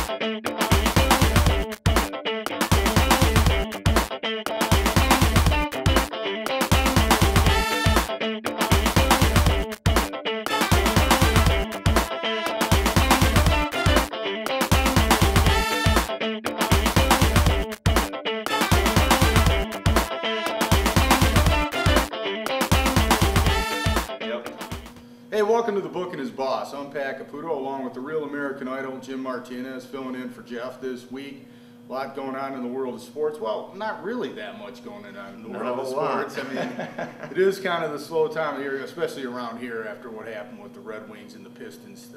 Hey, welcome to The Book and His Boss. I'm Pat Caputo, along with the real American Idol, Jim Martinez, filling in for Jeff this week. A lot going on in the world of sports. Well, not really that much going on in the world of sports. I mean, it is kind of the slow time of year, especially around here after what happened with the Red Wings and the Pistons.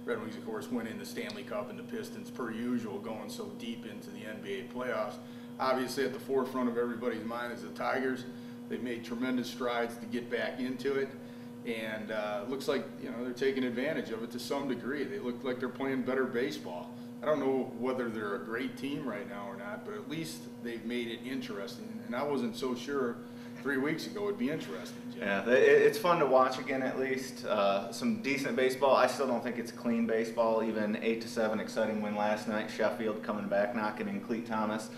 Red Wings, of course, winning the Stanley Cup, and the Pistons, per usual, going so deep into the NBA playoffs. Obviously, at the forefront of everybody's mind is the Tigers. They've made tremendous strides to get back into it. And looks like, you know, they're taking advantage of it to some degree. They look like they're playing better baseball. I don't know whether they're a great team right now or not, but at least they've made it interesting. And I wasn't so sure 3 weeks ago it'd be interesting, Jim. Yeah, it's fun to watch again at least. Some decent baseball. I still don't think it's clean baseball. Even 8-7 exciting win last night. Sheffield coming back, knocking in Cleat Thomas.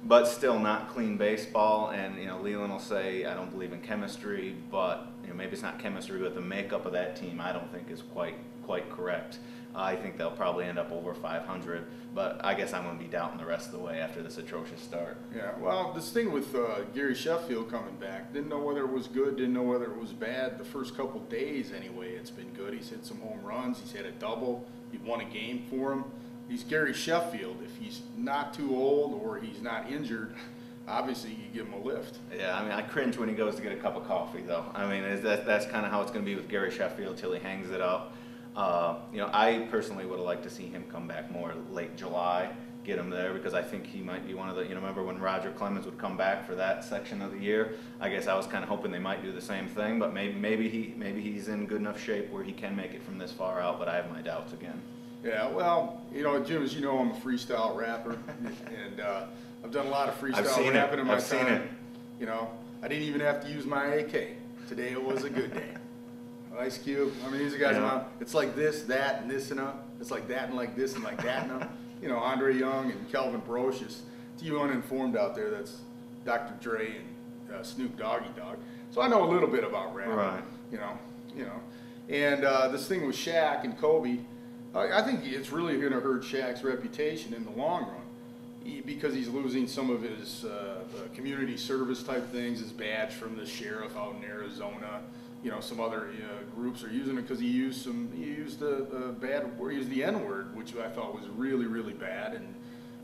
But still not clean baseball. And, you know, Leland will say, I don't believe in chemistry, but maybe it's not chemistry, but the makeup of that team I don't think is quite correct. I think they'll probably end up over 500, but I guess I'm going to be doubting the rest of the way after this atrocious start. Yeah, well, this thing with Gary Sheffield coming back, didn't know whether it was good, didn't know whether it was bad. The first couple days anyway, it's been good. He's hit some home runs, he's had a double, he won a game for him. He's Gary Sheffield. If he's not too old or he's not injured, obviously you give him a lift. Yeah, I mean, I cringe when he goes to get a cup of coffee, though. I mean, that's kind of how it's going to be with Gary Sheffield till he hangs it up. You know, I personally would have liked to see him come back more late July, get him there, because I think he might be one of the, you know, remember when Roger Clemens would come back for that section of the year? I guess I was kind of hoping they might do the same thing, but maybe he's in good enough shape where he can make it from this far out, but I have my doubts again. Yeah, well, you know, Jim, as you know, I'm a freestyle rapper, and I've done a lot of freestyle rapping in my time. I've seen it. You know, I didn't even have to use my AK. Today it was a good day. Ice Cube. I mean, these are guys. Yeah. It's like this, that, and this and up. It's like that and like this and like that and up. You know, Andre Young and Kelvin Barocious. To you uninformed out there, that's Dr. Dre and Snoop Doggy Dogg. So I know a little bit about rap. Right. You know, and this thing with Shaq and Kobe. I think it's really going to hurt Shaq's reputation in the long run, because he's losing some of his community service type things, his badge from the sheriff out in Arizona. You know, some other groups are using it because he used the N-word, which I thought was really, really bad, and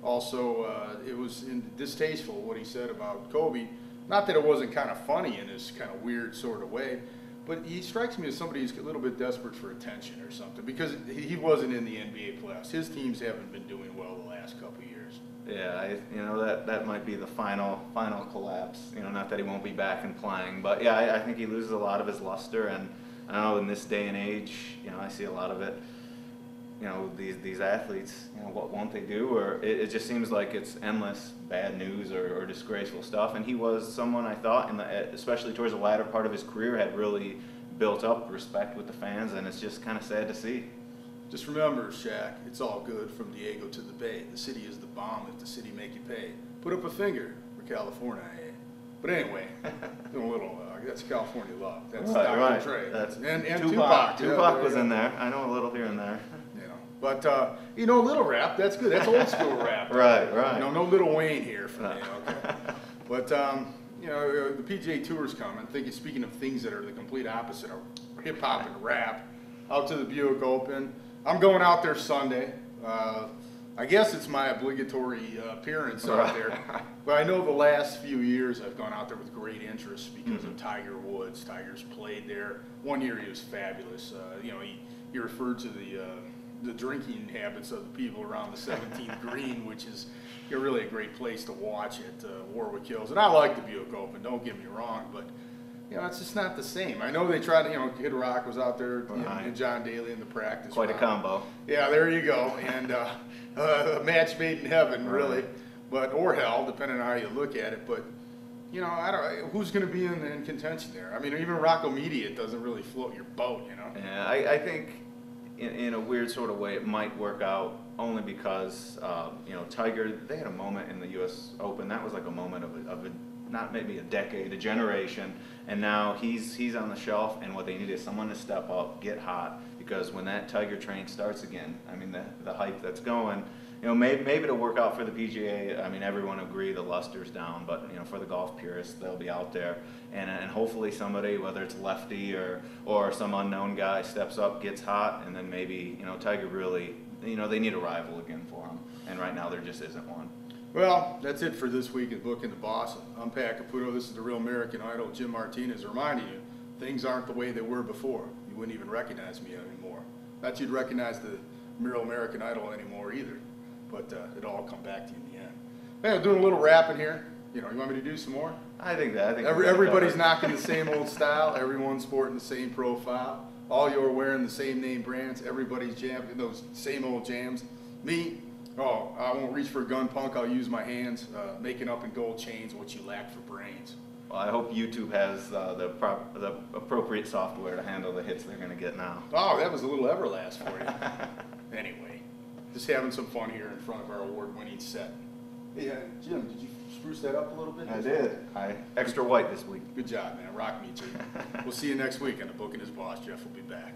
also it was distasteful what he said about Kobe. Not that it wasn't kind of funny in this kind of weird sort of way, but he strikes me as somebody who's a little bit desperate for attention or something, because he wasn't in the NBA playoffs. His teams haven't been doing well the last couple of years. Yeah, you know, that might be the final collapse. You know, not that he won't be back and playing, but yeah, I think he loses a lot of his luster, and I don't know, in this day and age, you know, I see a lot of it. You know, these athletes, you know, what won't they do? Or it just seems like it's endless bad news or disgraceful stuff. And he was someone I thought, especially towards the latter part of his career, had really built up respect with the fans, and it's just kind of sad to see. Just remember, Shaq, it's all good from Diego to the Bay. The city is the bomb if the city make you pay. Put up a finger for California, eh? But anyway, doing a little, that's California love. That's right. Dr. Dre. That's and Tupac. Tupac was in there. I know a little here and there. But, you know, little rap, that's good. That's old school rap. Right. You know, no Little Wayne here for me, okay? But, you know, the PGA Tour's coming. Speaking of things that are the complete opposite of hip-hop and rap, out to the Buick Open. I'm going out there Sunday. I guess it's my obligatory appearance out there. But I know the last few years I've gone out there with great interest because of Tiger Woods. Tiger's played there. One year he was fabulous. You know, he referred to the drinking habits of the people around the 17th green, which is really a great place to watch at Warwick Hills. And I like the Buick Open, don't get me wrong, but you know, it's just not the same. I know they tried to, you know, Kid Rock was out there, and John Daly in the practice. Quite a combo. Yeah, there you go. And a match made in heaven, really, or hell, depending on how you look at it. But you know, I don't. Who's going to be in contention there? I mean, even Rocco Mediate doesn't really float your boat, you know. Yeah, I think in a weird sort of way, it might work out only because, you know, Tiger, they had a moment in the U.S. Open. That was like a moment of a not maybe a decade, a generation. And now he's on the shelf, and what they need is someone to step up, get hot, because when that Tiger train starts again, I mean, the hype that's going, you know, maybe it'll work out for the PGA. I mean, everyone agree the luster's down, but, you know, for the golf purists, they'll be out there. And hopefully somebody, whether it's lefty or some unknown guy, steps up, gets hot, and then maybe, you know, Tiger really, you know, they need a rival again for him. And right now there just isn't one. Well, that's it for this week at Booking the Boss. I'm Pat Caputo. This is the Real American Idol, Jim Martinez, reminding you, things aren't the way they were before. You wouldn't even recognize me anymore. Not you'd recognize the Real American Idol anymore either, but it'll all come back to you in the end. Hey, I'm doing a little rapping here. You know, you want me to do some more? I think everybody's knocking the same old style. Everyone's sporting the same profile. All you're wearing the same name brands. Everybody's jamming those same old jams. Me, oh, I won't reach for a gun, punk. I'll use my hands, making up in gold chains what you lack for brains. Well, I hope YouTube has the appropriate software to handle the hits they're going to get now. Oh, that was a little Everlast for you. Anyway, just having some fun here in front of our award-winning set. Hey, Jim, did you spruce that up a little bit? I did. Extra white this week. Good job, man. Rock me, too. We'll see you next week on the Book and His Boss. Jeff will be back.